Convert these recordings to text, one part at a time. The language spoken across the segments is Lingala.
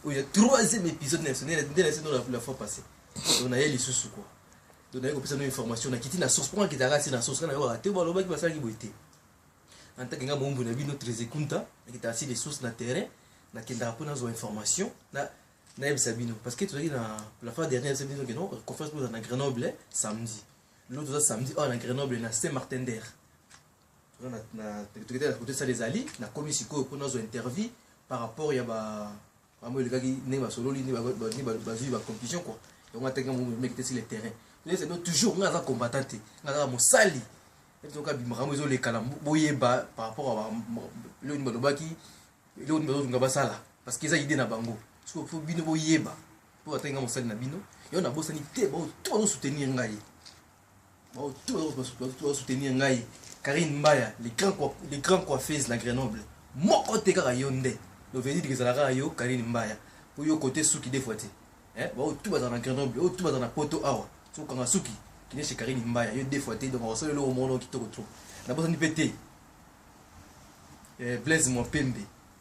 Il y a 3e épisode national la fois passée. On a eu les sous quoi. On a eu une information. On a quitté la source. Pourquoi qu'il a raté la source? On a raté. On va passer à l'ibouité. En tant que nous avons vu notre réseau, qui a assis les sources dans le terrain, on a quitté nos informations. Parce que la fois dernière, nous avons conférence dans Grenoble samedi. L'autre samedi, à Grenoble, à Saint-Martin-d'Air. On a côté ça les alliés, on a commis pour nos interviews par rapport à le gars qui n'est pas solo, il n'est pas compétition quoi. Et on a tellement mec sur le terrain. C'est toujours on a combattant, on a mon sali. Et donc à bimara mozo les kalambo boyeba par rapport à le ndobaki le ndobaki ngaba sala parce que ça idée na bango. Parce qu'il faut bino boyeba pour atteindre mon sali na bino. Et on a bossé ni te ba tout soutenir ngai. Ba tout soutenir ngai. Karine Mbaya, les grands coiffeuses de Grenoble. Moko te kaka yonde. Le verdict que ça la yo Karine Mbaya. Pour yo côté souki des fois. Hein, tout va dans la Grenoble, tout va dans la poto awa. Sou kanga souki qui est chez Karine Mbaya, yo des fois donc on sait le monde qui te retrouve. Na bossa ni pété. Blaise moi pembe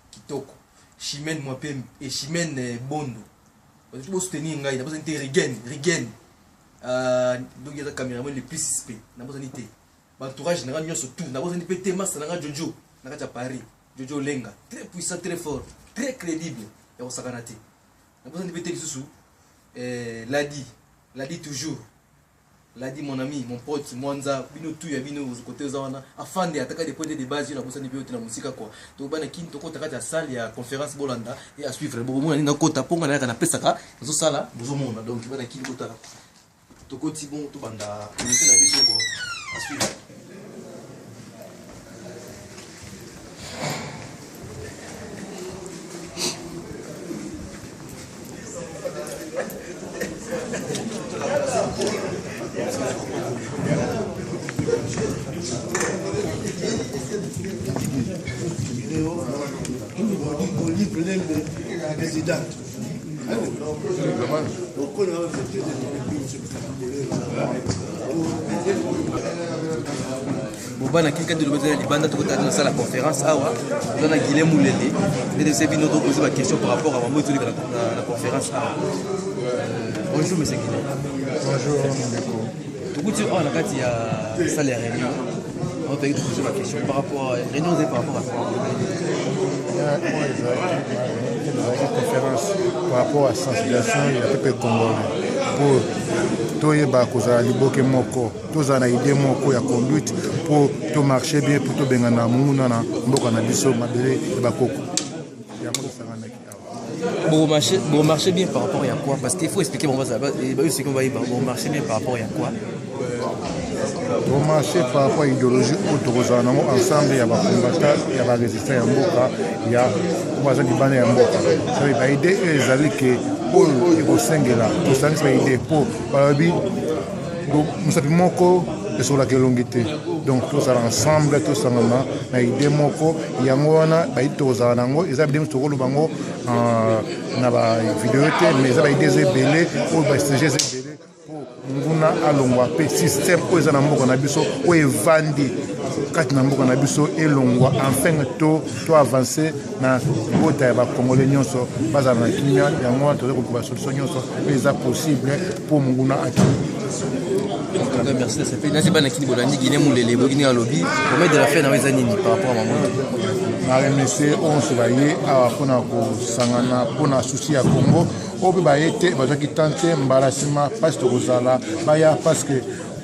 kitoko. Chimène moi pembe et Chimène bondo. Tu peux soutenir ngai, na bossa ni Rigen. Donc il y a des caméramans les plus suspects. Na bossa ni té. L'entourage général nous surtout n'a pas besoin de péter masse dans Jojo à Paris Jojo Lenga très puissant très fort très crédible et on s'aganate n'a pas besoin de péter sous l'a dit toujours l'a dit mon ami mon pote Mwanza bino tout ya bino côté zona afin de attaquer des points de base na besoin de péter na musique quoi to bana kin to kota kata salle ya conférence bolanda et à suivre bon moi na kota ponga na pesaka zo sala bozo mona donc bana kin kota to koti bon to banda na biso ko à suivre. Bobana quelqu'un de l'Ibanda tout à l'heure la conférence awa on a Guilhem Moulele et de ces bino poser ma question par rapport à la conférence awa. Bonjour monsieur Guilhem. Bonjour Ndeko. Tout coup on a quand il y a salaire réunion on peut poser ma question par rapport à réunion par rapport à ça. Une conférence par rapport à la sensibilisation et à peuple congolais pour toyeba kozala liboke moko tozala na idée moko ya conduite pour to marcher bien pour to bengana munguna na mboka na biso mabele ya bakoko ya mo sanganaki awa. Bon marcher bien par rapport à quoi parce qu'il faut expliquer bon ça c'est qu'on va bon marcher bien par rapport à quoi. Bon marché par rapport à l'idéologie autorisée ensemble, il y a des combattants, il y a des résistants, il y a des libannais. Ça veut dire l'idée est que pour les Sengela, tout ça c'est l'idée pour nous savons que sur la longuité. Donc tous ensemble, tous ensemble, na idée moko yangona baitoza nango eza bidem tokolo bango na ba vidéo te mais eza idée zebele pour ba CG zebele pour nguna alongwa pe système ko eza na mboka na biso o evandi kati na mboka na biso elongwa enfin to avancer na bota ya ba congolais nyonso bazana na kimia yango to ko ba solution nyonso eza possible pour nguna ati. Merci, ça fait Naziba Nakini Bolandi, Guinée Moulele, Bogini à lobby. Comment de la faire dans les années par rapport à Maman? RMC, on se va y Sangana, pour un souci à Congo. On peut y être, qui tente, Mbarasima, parce que Rosala, Baya, parce que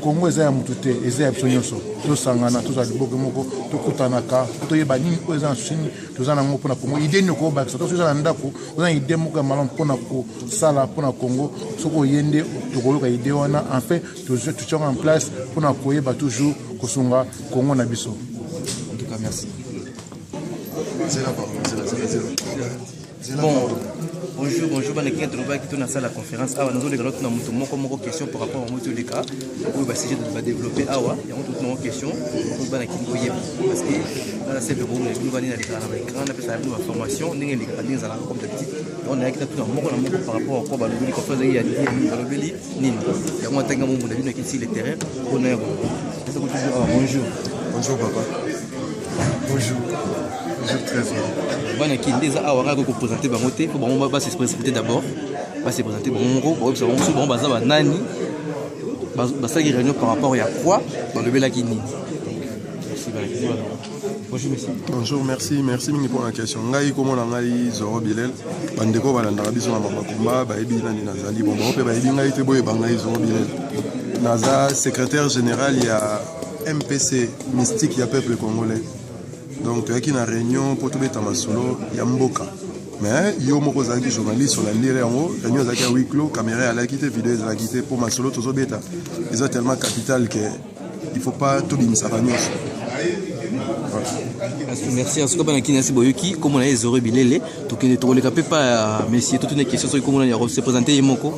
Congo est un moutoute, et c'est absolument ça. Tout Sangana, tout ça, du Bogomoko, tout Kutanaka, tout Yabani, tout les Chine, tout ça, pour Congo. Idée nous ko baksa, tout ça, ndako, on a idée moka malon pour Sala, pour Congo, ce qu'on yende, tout le idée on a, en fait, tout ça en place pour nous accueillir toujours Kosunga, Congo Nabiso. En tout cas, merci. C'est là-bas, c'est là-bas. Bon. Bonjour, bonjour, bonne équipe de qui tourne à la conférence. Ah, nous avons des questions par rapport à Moutou Leka. On va essayer de développer. Ah, il y a toutes nos questions. Parce que c'est le bon, nous allons aller à l'écran, on appelle ça la formation. Nous allons aller à la comme d'habitude. On a tout par rapport à quoi nous conférence il y a des Nini. Il y a un temps où on a vu ici le terrain. Bonjour. Bonjour papa. Bonjour. Bonjour, très bien. Bana Kinde, ça a ouara ko présenter bangote, pour bon va se présenter d'abord. Va se présenter bongo, pour ça bon baza ba nani. Basa qui réunion par rapport à quoi dans le Bela Kini. Bonjour monsieur. Bonjour, merci pour la question. Ngai comment ngai Zoro Bilel, bandeko balanda biso na mama komba ba ebi nani nazali bon pe ba ebi ngai te boye ba ngai Zoro Bilel. Naza secrétaire général il y a MPC Mystique il y a peuple congolais. Donc tu as qui na réunion pour tout beta masolo ya mboka. Mais yo moko zaki journaliste sur la lire en haut, réunion zaki à huis clos, caméra à la quitter, vidéo à la quitter pour masolo tozo beta. Ils ont tellement capital que il faut pas tout bimisa banyo. Merci. En tout cas, Banaki Boyoki, comme on a les oreilles bilélé, donc il ne te pas, messieurs, toute une question sur comment on a se présenté Yemoko.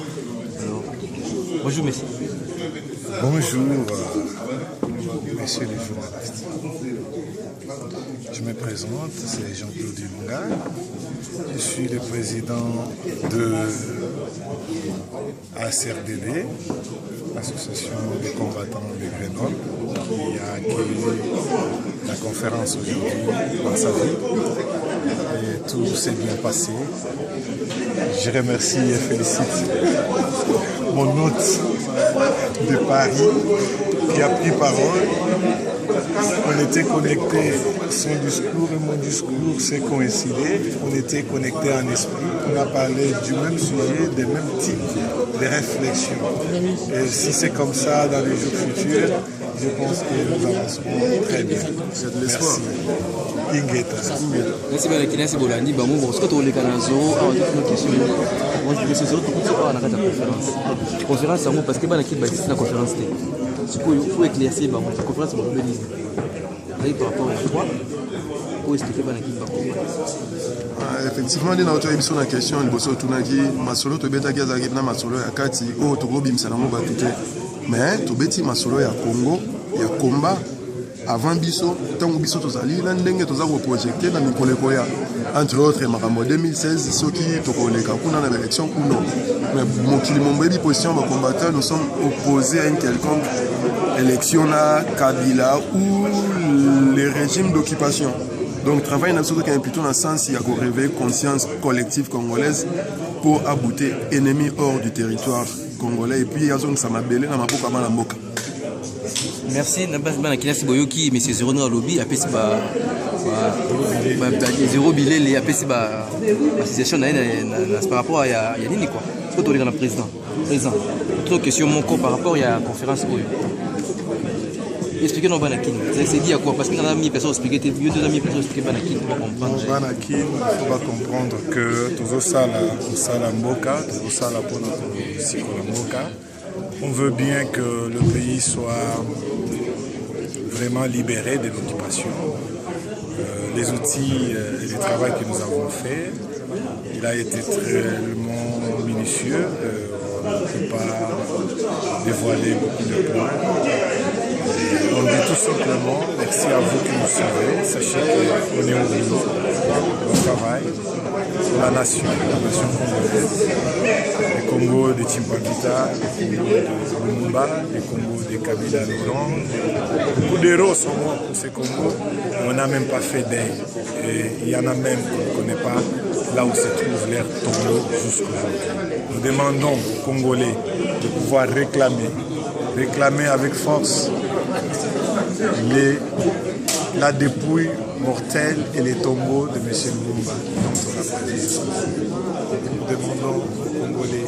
Bonjour, messieurs. Bonjour, messieurs les journalistes. Je me présente, c'est Jean-Claude Dunga. Je suis le président de ACRDD, Association des combattants de Grenoble, qui a accueilli la conférence aujourd'hui dans sa vie. Et tout s'est bien passé. Je remercie et félicite mon hôte de Paris qui a pris parole. On était connectés, son discours et mon discours s'est coïncidé. On était connectés en esprit. On a parlé du même sujet, des mêmes types de réflexions. Et si c'est comme ça dans les jours futurs, je pense que nous avancerons très bien. C'est de l'espoir. Ingeta. Merci beaucoup, merci Bolandi. Bon, parce que tu as les Canazo, une question. Moi, je suis sûr que tu vas à la conférence. La conférence, c'est parce que c'est la conférence. Il faut éclaircir la conférence, c'est le par rapport à toi, pour expliquer effectivement, il y a une question. Il y a masolo to beta gaza na masolo ya kati o to go bimsa na mo batuke. Mais to beti masolo ya Congo ya combat avant biso tango biso tozali na ndenge toza ko projecter na mikoleko ya entre autres makambo 2016 soki to koleka kuna na élection kuno. Mais mokili mombebi position ba combattants nous sommes opposés à une quelconque élection na Kabila ou les régimes d'occupation. Donc, travail dans ce plutôt dans le sens il y a qu'on réveille conscience collective congolaise pour aboutir ennemis hors du territoire congolais. Et puis, il y a ça m'a belé dans ma boca à la moka. Merci. Merci Boyoki, monsieur Zero no lobby, après c'est Zero Bilé, les après c'est association par rapport à Yanini quoi. Faut tolérer le président. Autre question mon par rapport à la conférence Boyo. Expliquez-nous Banakin. C'est dit à quoi? Parce que nous avons mis personne expliquer, mieux de mis personne expliquer Banakin pour comprendre. Banakin, il faut comprendre que tout ça la mboka, tout ça la bonne mboka. On veut bien que le pays soit vraiment libéré de l'occupation. Les outils et le travail que nous avons fait, il a été très minutieux. On ne peut pas dévoiler beaucoup de points. On dit tout simplement merci à vous qui nous suivez. Sachez qu'on est au bout. On travaille pour la nation congolaise. Le Congo de Chimpavita, le Congo de Lumumba, le Congo de Kabila Laurent. Beaucoup d'héros sont morts pour ce Congo. On n'a même pas fait d'aide. Et il y en a même qu'on ne connaît pas là où se trouve leur tombeau jusqu'aujourd'hui. Nous demandons aux Congolais de pouvoir réclamer avec force la dépouille mortelle et les tombeaux de M. Lumumba dont on a parlé jusqu'aujourd'hui. Nous demandons aux Congolais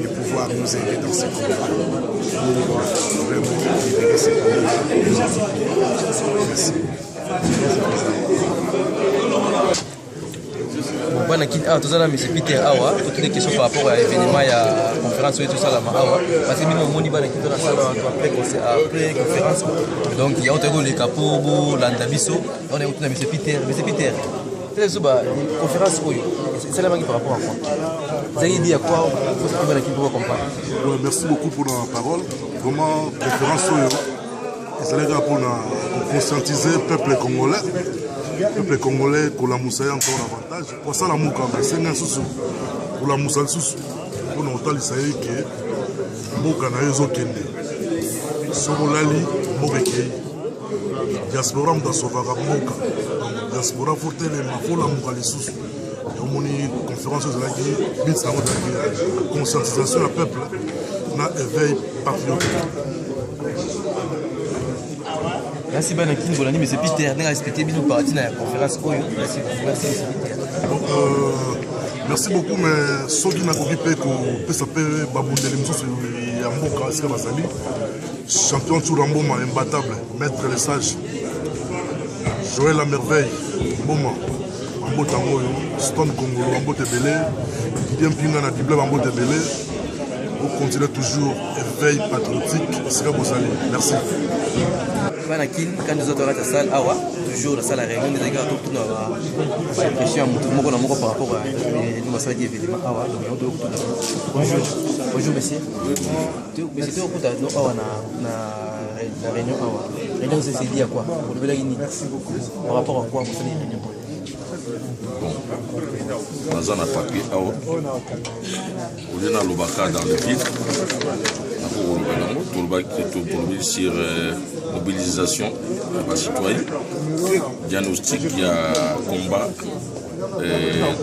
de pouvoir nous aider dans ces combats pour vraiment libérer ces combats. Merci. Tout ça, M. Peter Awa, toutes les questions par rapport à l'événement, à la conférence et tout ça, parce que nous avons dit après conférence. Donc, il y a autre les capots, l'andabiso, on est autour de M. Peter. M. Peter, c'est la conférence, c'est la par rapport à quoi? Vous avez dit à quoi pour comprendre? Merci beaucoup pour la parole. Vraiment, conférence, c'est là pour conscientiser le peuple congolais. Le peuple congolais, pour la moussa, encore davantage. Pour ça, la mouka, c'est un sous. Pour la moussa, pour nous, il s'agit que mouka n'a pas de kende. Somolali, mokeke. diaspora moto asovaka mboka diaspora fo telema fo lamuka lisusu omoni conférence ezalaki bit nango ezalaki conscientisation ya peuple na éveil patriotique. Merci bana kin bolani mais c'est Peter n'a expliqué bien parti na conférence oyo. Merci Peter. Merci beaucoup mais soki nakoki mpe kopesa mpe babundeli mosusu ya mboka esika bazali champion Tchoura Mboma imbattable maître le sage Joël la merveille Mboma bambote yango oyo Stone Congolo bambote ebele Didier Mpinga na Dible bambote ebele ocontinue toujours éveil patriotique esika bozali. Merci. Banakin, quand nous autres à la salle, toujours la salle à réunion, nous avons tout l'impression par rapport à nous avons dit évidemment. Bonjour, bonjour monsieur. Monsieur, tu as la réunion. La réunion, c'est dit à quoi? Merci beaucoup. Par rapport à quoi vous faites les réunions? Dans un papier, au lieu de l'obaka dans le vide, sur mobilisation des citoyens, diagnostic, il y a combat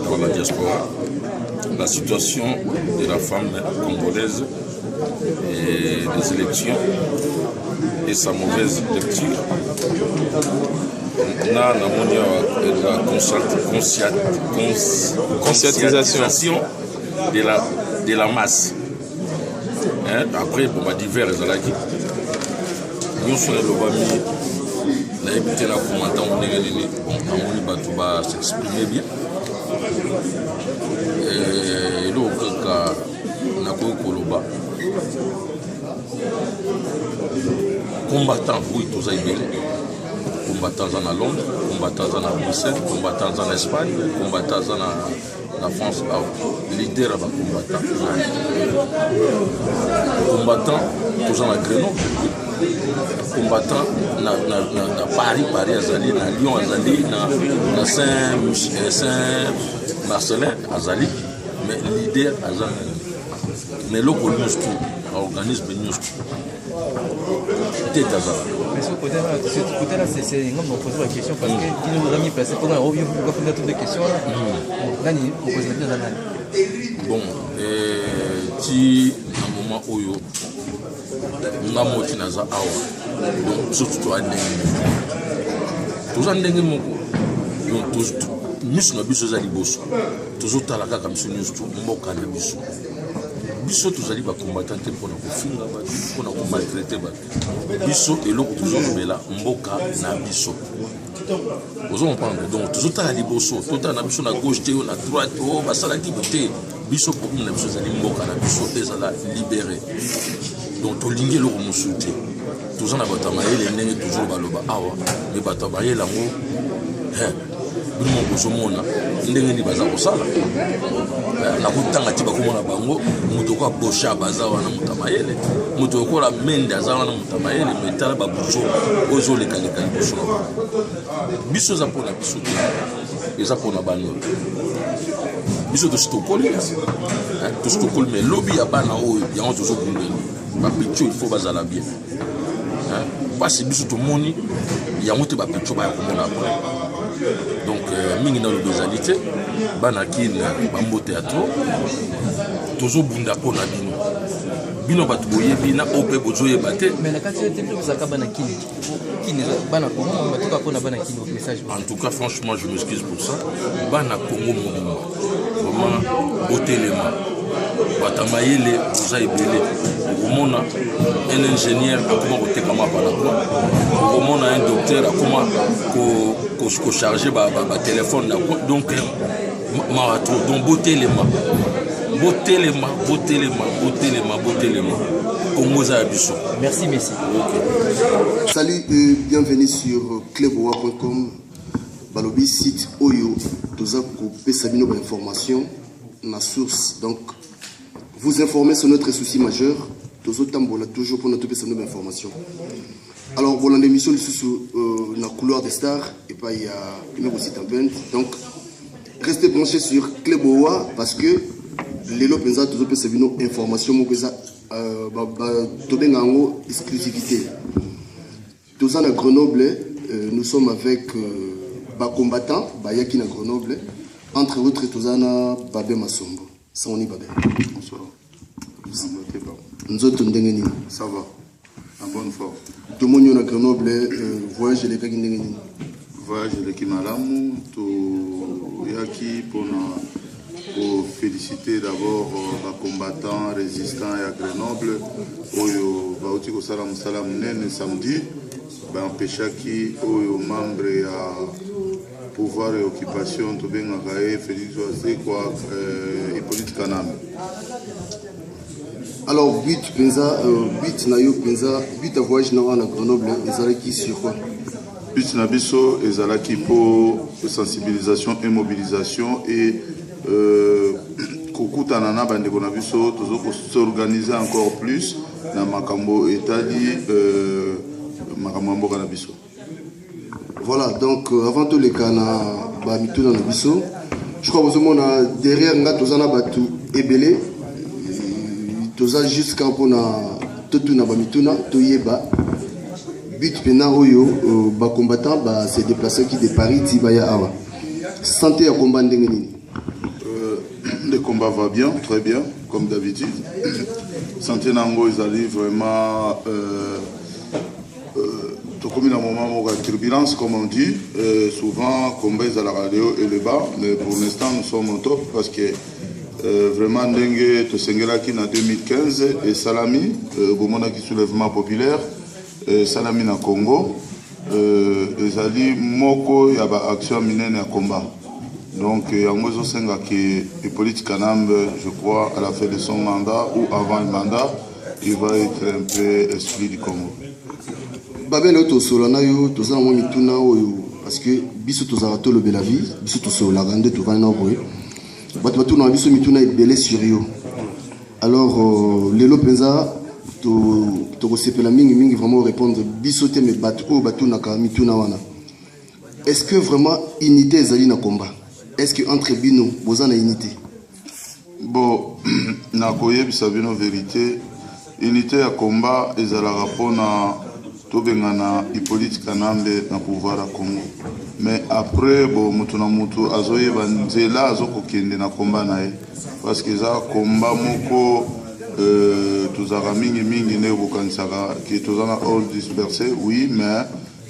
dans la diaspora, la situation de la femme congolaise et des élections et sa mauvaise lecture. La conscientisation de la masse. Après, pour ma divers ezalaki nous sommes le bami na évité la commentant on est nini amoni bato ba s'exprimer bien et donc kaka na ko koloba combattant oui tous aibele combattants en Londres combattants en Bruxelles combattants en Espagne combattants en France leader ba combattant tous en Grenoble combattant na Paris Azali na Lyon Azali na Saint-Marcelin Azali mais leader Azali mais le organisme news tête Azali. Mais ce côté-là, c'est un homme qui pose la question parce qu'il nous a mis placé pour répondre à toutes les questions. Là, il pose la question. Bon, si à un moment où nous avons été dans donc surtout à tous en dengue moko donc tous nous na biso za liboso toujours talaka comme ce news tout mboka na biso biso tozali ba combattant te pour na kofinga ba pour na ko maltraiter ba biso eloko toujours bela mboka na biso ozo comprendre donc toujours tala liboso tota na biso na gauche te na droite o basala kibote biso pour na biso zali mboka na biso ezala libéré donc tolingi eloko mosusu te toujours na bato mayele ndenge toujours baloba awa mais bato bayele yango bino kozomona ndenge ni baza kosala na kutanga ti bakomona bango moto ko bosha baza wana mutamayele moto ko la mende aza wana mutamayele metala babuzo ozo lekaleka liboso biso za pona biso eza pona bano biso to stokoli mais lobby ya bana oyo yango tozo kundeli bapicho il faut bazala bien parce biso to moni yango te bapicho ba komona après donc mingi na lobezalité bana kina bambo théâtre tozo bunda pona bino batu boyebi na ope bozoye baté mais la quantité de ça bana kini bana Congo on va pas bana kini au message en tout cas franchement je m'excuse pour ça bana Congo mobimba vraiment botelema batamayele boza ebele omona un ingénieur akoma kotekama bana quoi omona un docteur akoma ko charger ba téléphone donc marathon donc botelema Congo za biso. Merci Messi. Okay. Salut et bienvenue sur cleboa.com. Balobi site Oyo toza ko pesa bino ba information na source donc vous informer sur notre souci majeur tozo tambola toujours pour notre pesa bino information. Alors voilà l'émission sous na couloir des stars et pas il y a une site en bend donc restez branchés sur Cleboa parce que les lots pensa toujours pesa bino information mo pesa tobenga ngo exclusivité toza na Grenoble nous sommes avec des combattants, Bayaki na Grenoble, entre autres Tozana Babé Massombo. Ça on y Babé. Bonsoir. Ça va, en bonne forme. Tout le monde à Grenoble, voyage les Kagindengeni. Voyage les Kimalamu, tout Yaki pour féliciter d'abord les combattants, résistants à Grenoble. Oyo Baouti Kosalam Salam Nene samedi, empêchaki Oyo membre à pouvoir et occupation, tout bien Gaé, Félix Oazé, quoi, Hippolyte Kanam. Alors, but à voyage à Grenoble, Ezalaki sur quoi? But Nabiso, Ezalaki pour sensibilisation et mobilisation et Kokutanana Bandeko Nabiso, toujours s'organiser encore plus dans Makambo Etali, Makambo Nabiso. Voilà, donc avant tout les cas, Bamitou dans Nabiso, je crois que vous avez derrière Ngatozana Batu Ebele. Jusqu'à Totuna Bamituna, Toyeba, but pena oyo, combattant s'est déplacé qui de Paris, Tibaya Awa. Santé à combat d'Engenini. Le combat va bien, très bien, comme d'habitude. Santé Nango, ils allaient vraiment. Comme il y a un moment de turbulence, comme on dit, souvent, combat à la radio et le bas, mais pour l'instant, nous sommes au top parce que. Vraiment Ndenge Tosengelaki en 2015 et Salami, Bomona qui soulèvement populaire, Salami na Congo, Ezali Moko Yaba action minene à combat. Donc Yangozo Senga qui est politique Kanam, je crois, à la fin de son mandat ou avant le mandat, il va être un peu exclu du Congo. Babel Oto Solana yo, Toza Mituna parce que Biso Tozarato le Belavi, Biso Tosola Gande Tovana Boy. Batouna biso mituna ebele sur yo. Alors lelo penza to kosepela mingi vraiment répondre biso te me batuna ka mituna wana. Est-ce que vraiment unité ezali na combat? Est-ce que entre bino bozana unité? Bon, na koyebisa bino vérité, unité à combat ezala rapona tobengana Hippolyte Kanambe na pouvoir à Congo. Mais après, bon, mutuna mutu azoye banzela azoko kende na combat nae parce que ça combat moko tuzaka mingi ne bokanisaka ki tuzana all dispersé, oui, mais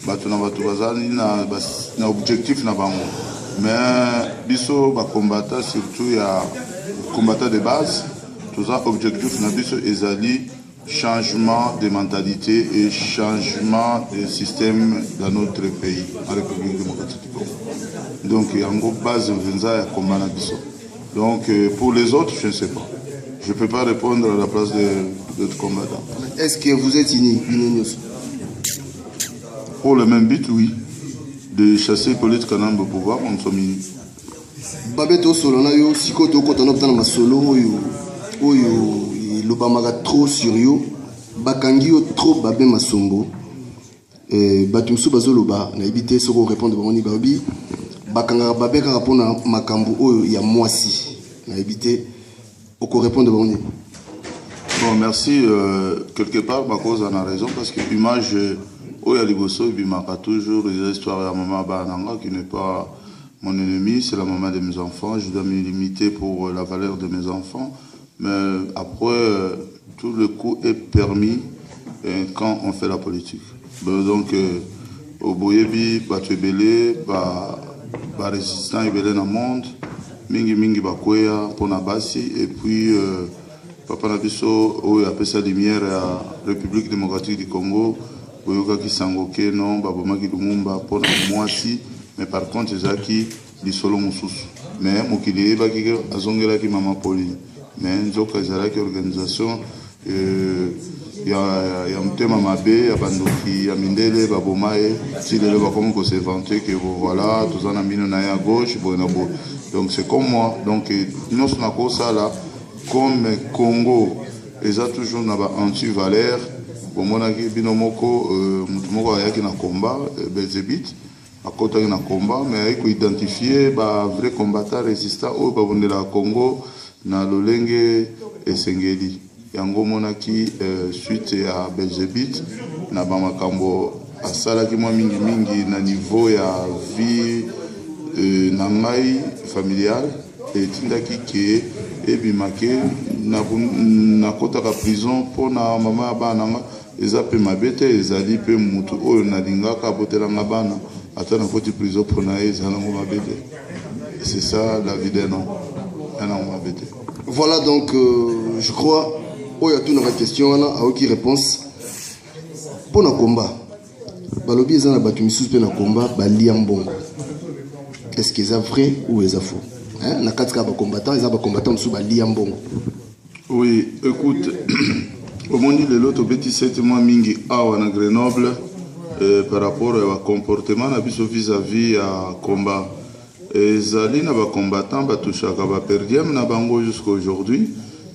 batuna batu bazali na objectif na bango. Mais biso ba combattant surtout ya combattant de base, tuza objectif na biso ezali changement de mentalité et changement de système dans notre pays, en République démocratique du Congo. Donc, il y a une base de combat. Donc, pour les autres, je ne sais pas. Je ne peux pas répondre à la place d'autres combattants. Est-ce que vous êtes unis? Pour le même but, oui. De chasser Hippolyte Kanambe au pouvoir, nous sommes unis. Babeto Solanayo, Sikoto Kotanoptana Masolo, Oyo. Le bamaga trop sur yo, bakangi trop babé masombo, batumsu bazoloba na ebité soko répondre bamoni babi, bakanga babé ka rapona makambu oyo ya mwasi na ebité oko répondre bamoni. Bon, merci. Quelque part, ma cause en a raison parce que l'image oyo liboso bimaka toujours les histoires à maman Bananga qui n'est pas mon ennemi, c'est la maman de mes enfants. Je dois me limiter pour la valeur de mes enfants. Mais après, tout le coup est permis quand on fait la politique. Donc, au Boyebi, Batubele, résistant Ebele dans le monde, Mingi Bakwea, Ponabasi, et puis Papa Nabiso, où il appelle ça lumière à la République démocratique du Congo, Boyoka Kisangoke, non, Babomaki Lumumba, Pona Mwasi, mais par contre, Zaki, Bisolo Moussous. Mais Mokili, Baki, Azongela qui Mama Poli. Mais nzoka ezalaki organisation ya mutema mabe ya bandoki ya mindele baboma ye ti lelo bakomi ko se vanter que voilà toza na mino na ya gauche boye na boye. Donc c'est comme moi, donc nyonso na kosala comme Congo eza toujours na ba anti-valeur bomonaki bino moko mutu moko ayaki na combat Belzebit akotaki na combat mais ayaki koidentifie ba vrai combattant résistant oyo babondela Congo na lolenge esengeli yango monaki suite ya Belzebit na bamakambo asalaki mwa mingi na niveau ya vie na ngai familiale etindaki ke ebimake nakotaka prison mpona mama ya bana nga eza mpe mabe te ezali mpe mutu oyo nalingaka abotelanga bana ata nakoti prison mpona ye ezalango mabe te. C'est ça la vie d'un homme. Voilà donc je crois il y a toute une question là à aucune réponse pour le combat. Balobi ezana batu misusu pe na combat balia mbongo. Est-ce que c'est vrai ou est-ce faux? Hein na katika ba combattant ezaba combattant misusu balia mbongo. Oui, écoute, au monde de l'autre petit 7 mois mingi awa na Grenoble par rapport au comportement na biso vis-à-vis à combat. Ezali na ba combattant batushaka ba perdiam na bango jusqu'à aujourd'hui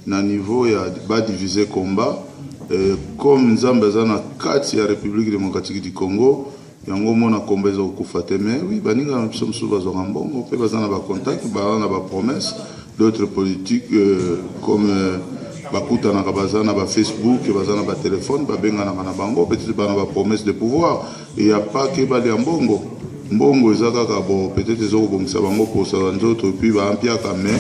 na niveau ya ba diviser combat comme nzambe za na kati ya République démocratique du Congo yango mona combat za kufate mais oui baninga na biso msuba zo ngambongo pe bazana ba contact ba na ba promesse d'autres politiques comme bakuta na bazana ba Facebook bazana ba téléphone ba benga na bango peut-être ba na ba promesse de pouvoir et y a pas que ba ya mbongo mbongo ezaka bon peut-être ezoko bongisa bango pour ça nzoto puis ba ampiaka mais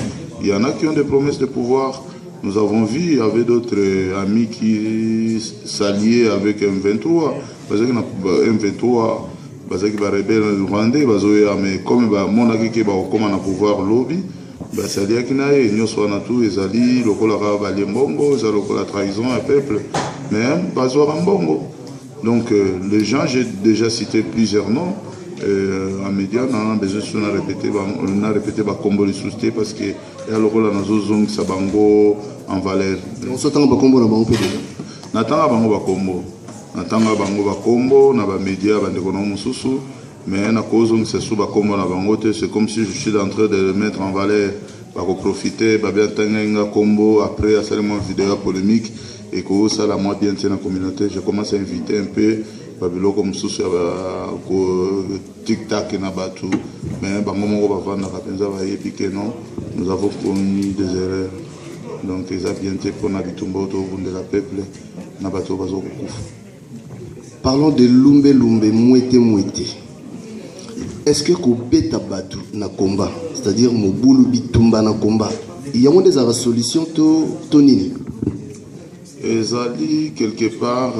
il y en a qui ont des promesses de pouvoir. Nous avons vu il y avait d'autres amis qui s'alliaient avec M23 parce que M23 parce que ba rebelle rwandais bazoya mais comme ba monaki ke ba okoma na pouvoir lobby ba s'allier kina ye nyoso na tout ezali lokola ka ba mbongo za lokola trahison à peuple mais bazo mbongo. Donc les gens, j'ai déjà cité plusieurs noms en médias, on a besoin de répéter Bakombo les sousté parce que il y a le rôle dans nos zones Sabango en valeur. On s'attend à Bakombo na bango déjà. Natanga bango Bakombo, natanga bango Bakombo na ba médias bandekono mususu, mais na cause c'est sous Bakombo na bango c'est comme si je suis en train de le mettre en valeur, ba profiter, ba bien tanga Kombo après à seulement vidéo polémique et que ça la moi bien dans la communauté, je commence à inviter un peu babilo comme sous tic-tac na batu mais bango moko bavanda kapenza ba epike non nous avons commis des erreurs donc ils ont bien été pour na bitumba to de la peuple na batu bazo kufa. Parlons de Lumbe Mouete. Est-ce que kobeta batu na combat, c'est-à-dire mobulu bitumba na combat, il y a des solutions to nini? Ezali quelque part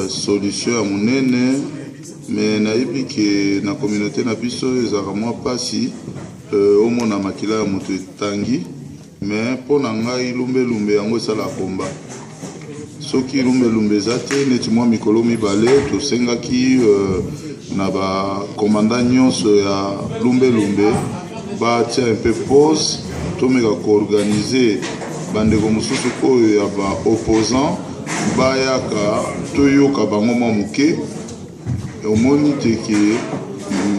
solution à monene mais naibi que na communauté na biso ezaka mwa pasi au mona makila ya moto tangi mais pour na ngai lumbe yango sala combat soki lumbe zate neti mwa mikolo mibale to sengaki na ba commandant nyonso ya lumbe ba tia un peu pause to meka ko organiser bandeko mosusu oyo ya ba opposant bayaka toyoka bango mwa moke omoni teke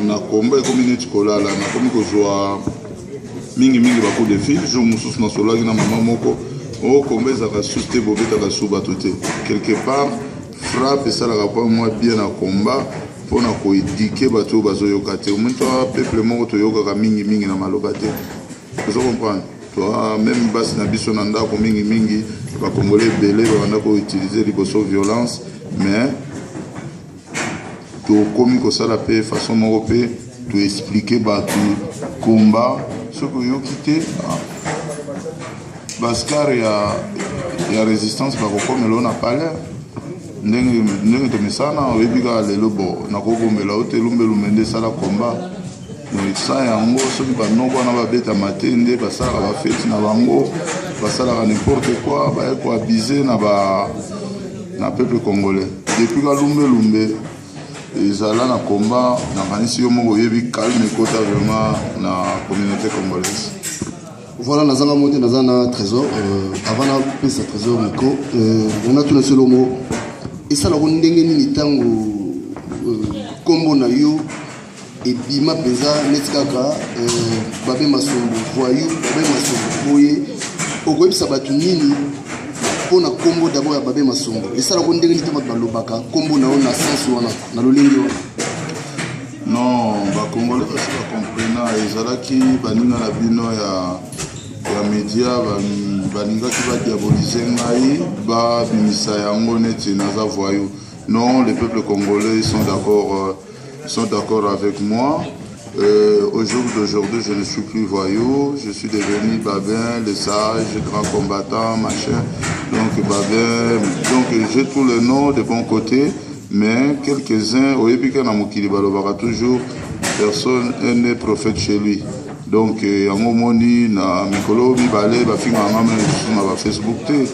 na komba ekomi neti kolala nakomi kozwa mingi bacoup de fil jour mosusu nasolaki na mama moko okomba ezaka susu te bobetaka su bato te quelque part frappe esalaka mpo mwa bien na komba mpona koedike bato oyo bazoyoka te omoni toa peuple moko toyokaka mingi na maloba te ozo comprendre. Même basi na biso na ndako mingi ba congolais belé ba ko utiliser liboso violence mais to komi ko sala pe façon moko pe to expliquer ba tout combat ce que yo quitté baskar ya résistance ba ko komelo na palais ndenge to mesana obika lelo bo na ko bomela otelumbe lumende sala combat. Ça yango soki banoko wana babeta matende basalaka bafeti na bango basalaka n'importe quoi baye koabize na peuple congolais depuis ka lumbe ezala na combat nakanisi yo moko oyebi calme ekota vraiment na communauté congolaise. Voilà nazanga monte nazana trésor avant na pesa trésor miko on a tout le seul mot et ça la ndenge nini tango kombo na yo et bima pesa netkaka babe masombo voyou babe masombo boye okoyebisa batu nini pona kombo d'abord ya babe masombo et ça la ndenge nini tama balobaka kombo na ona sens wana na lolingi wana non ba congolais parce que comprena ezalaki baninga na bino ya média baningaki ba diaboliser ngai ba bimisa yango neti naza voyou Non, les peuples congolais sont d'accord avec moi. Au jour d'aujourd'hui, je ne suis plus voyou, je suis devenu Babin, le sage, grand combattant, machin. Donc Babin, donc j'ai tous les noms de bon côté, mais quelques-uns, au Epika Namukili Balobara, toujours, personne n'est prophète chez lui. Donc, yango moni na mikolo mibale bafinga ngama na Facebook te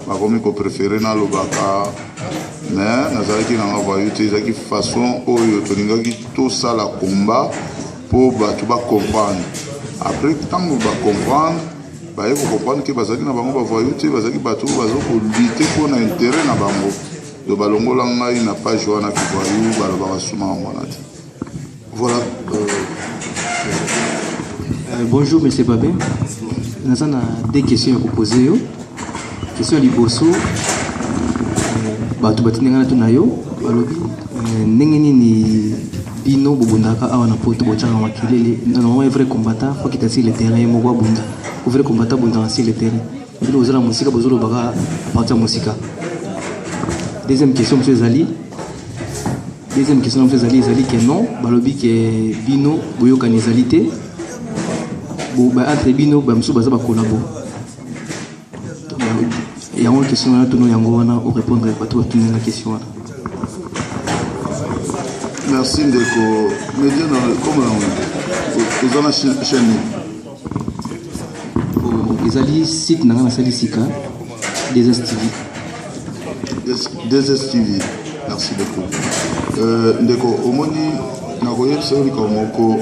bakomi ko préférer na lobaka mais nazalaki na ngavoyo te ezaki façon oyo tolingaki tosala combat pour bato ba comprendre. Après tango ba comprendre baye ko comprendre que bazaki na bango bavoyo te bazaki bato bazo ko lutter pour na intérêt na bango do balongola ngai na page wana kivoyo balobaka suma ngwana te. Voilà. Bonjour, M. Babin. Nous avons des questions à vous poser. Question à Liboso. Batu batinga na tunayo. Balobi. Nengeni ni bino bubundaka awa na poto bochanga makelele. Normalement, un vrai combattant faut qu'il sur le terrain mo bunda. Un vrai combattant bunda sur le terrain. Bino ozala musika bozolo baka partir musika. Deuxième question, M. Zali. Deuxième question, M. Zali que non. Balobi que bino boyoka ni zalité. Entre bino bamsu baza ba collabo. Il y a une question là tout nous yango wana au répondre à toute la question là. Merci Ndeko. Média comme on vous en a chaîne. Les alliés site na sali sika des STV. Des STV. Merci beaucoup. Ndeko omoni na koyeb soli komoko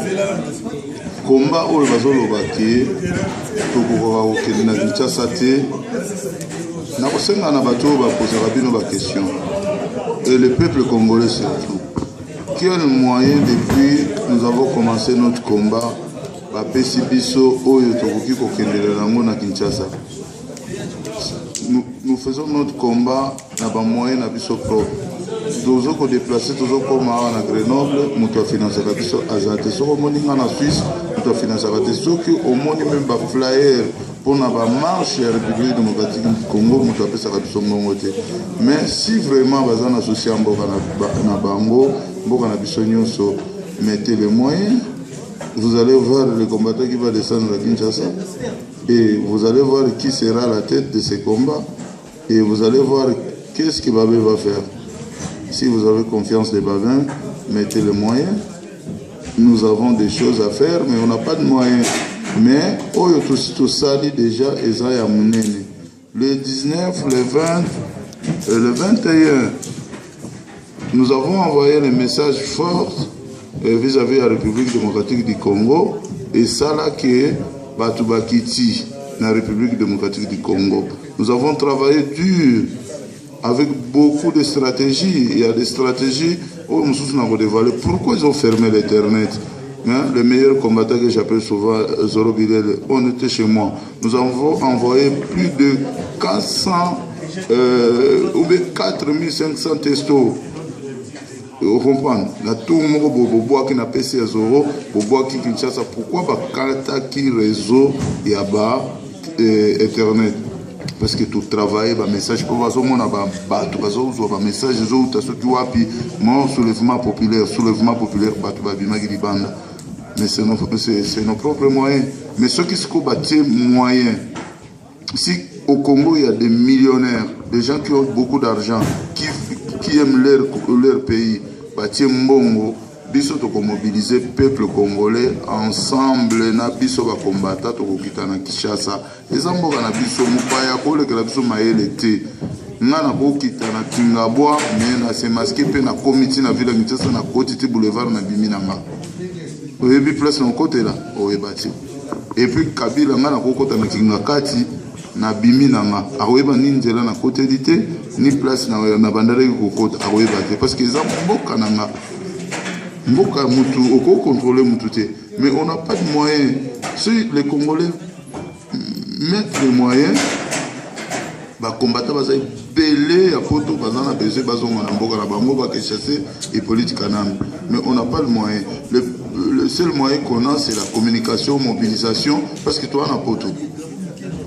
combat oyo bazoloba ke tokokoka kokende na Kinshasa te nakosenga na bato oyo baposaka bino baquestion et le peuple congolais surtout quel moyen depuis nous avons commencé notre combat bapesi biso oyo tokoki kokendela nango na Kinshasa. Nous faisons notre combat na bamoyen na biso propre. Nous avons déplacé, nous avons à Grenoble, nous avons financé la biso Azate. Si nous avons en Suisse, nous avons financé la biso. Si nous avons même un flyer pour la marche de la République démocratique du Congo, nous avons fait la biso. Mais si vraiment nous avons associé à Bango, nous avons biso, mettez les moyens, vous allez voir le combattant qui va descendre à Kinshasa. Et vous allez voir qui sera à la tête de ces combats. Et vous allez voir qu'est-ce que Babé va faire. Si vous avez confiance des Babins, mettez les moyens. Nous avons des choses à faire, mais on n'a pas de moyens. Mais, tout ça dit déjà, Esaïa Mounene. Le 19, le 20, le 21, nous avons envoyé les messages forts vis-à-vis de la République démocratique du Congo. Et ça là qui est Batubakiti, la République démocratique du Congo. Nous avons travaillé dur avec beaucoup de stratégies. Il y a des stratégies où nous avons dévoilé. Pourquoi ils ont fermé l'Internet? Le meilleur combattant que j'appelle souvent Zoro Bilel, on était chez moi. Nous avons envoyé plus de 400 ou 4500 textos. Vous comprenez? La tour Bobo qui n'a pas PC à Zoro, Bobo qui Kinshasa. Pourquoi Bakata qui réseau et à Internet? Parce que tout travail, le message pour vous, le message soulèvement populaire, mais c'est nos propres moyens. Mais ceux qui se combattent moyens, si au Congo il y a des millionnaires, des gens qui ont beaucoup d'argent, qui aiment leur pays, biso to mobiliser peuple congolais ensemble na biso ba combattre to kokita na Kinshasa ezamboka na biso mupaya ko le biso maele te ngana ko kita na Kingabwa mais na se masquer pe na comité na ville Kinshasa na côté boulevard na bimina nga oyebi place na côté là oyebati et puis Kabila ngana ko kota na Kingakati na bimina nga akoyeba ni nzela na côté dité ni place na bandara ko kota akoyebati parce que ezamboka na nga Mboka Moutou, on peut contrôler Moutouté. Mais on n'a pas de moyens. Si les Congolais mettent les moyens, bah combattre va belé à photo, bazana baiser, bazon à Mboka la Bango, va chasser et politique canam. Mais on n'a pas de moyens. Le seul moyen qu'on a, c'est la communication, mobilisation, parce que toi on a poto.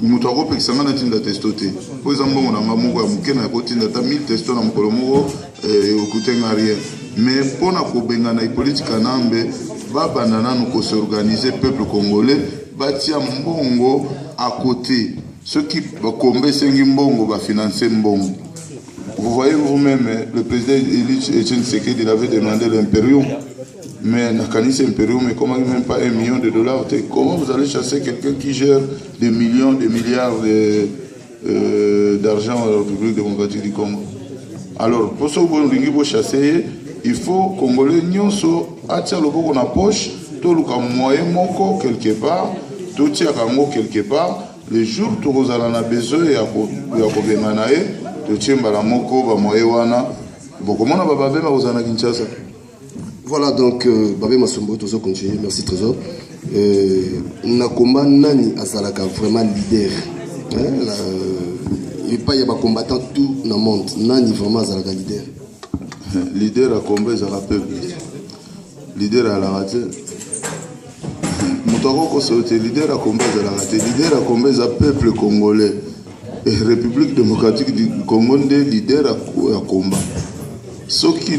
Mutu ako pekisanga na tinda testote. Pour exemple, on a mamoko ya mukena ya kotinda ta 1000 testo na mukolo moko okutenga rien mais mpona kobengana politique nambe babanda nanu kosorganiser peuple congolais batia mbongo à côté ceux qui bakombe sengi mbongo bafinancer mbongo. Vous voyez vous-même le président Etienne Tshisekedi il avait demandé l'impérium mais Nakanis impérium mais comment même pas $1 million comment vous allez chasser quelqu'un qui gère des millions des milliards d'argent à la République démocratique du Congo. Alors pour ce que vous chasser il faut Congolais nyonso atia loboko na poche to luka moyen moko quelque part to tia kango quelque part le jour to kozala na besoin ya ko bengana to tiemba la moko ba moyen wana bokomona baba bema kozana Kinshasa. Voilà donc Babé Masombo toujours continuer merci Trésor Nakomba nani azalaka vraiment leader il pas y a pas combattant tout dans le monde nani vraiment azalaka leader à combat ezala peuple leader à la raté mutako ko sote leader à combat ezala raté leader à combat za peuple congolais et République démocratique du Congo des leader à combat ce qui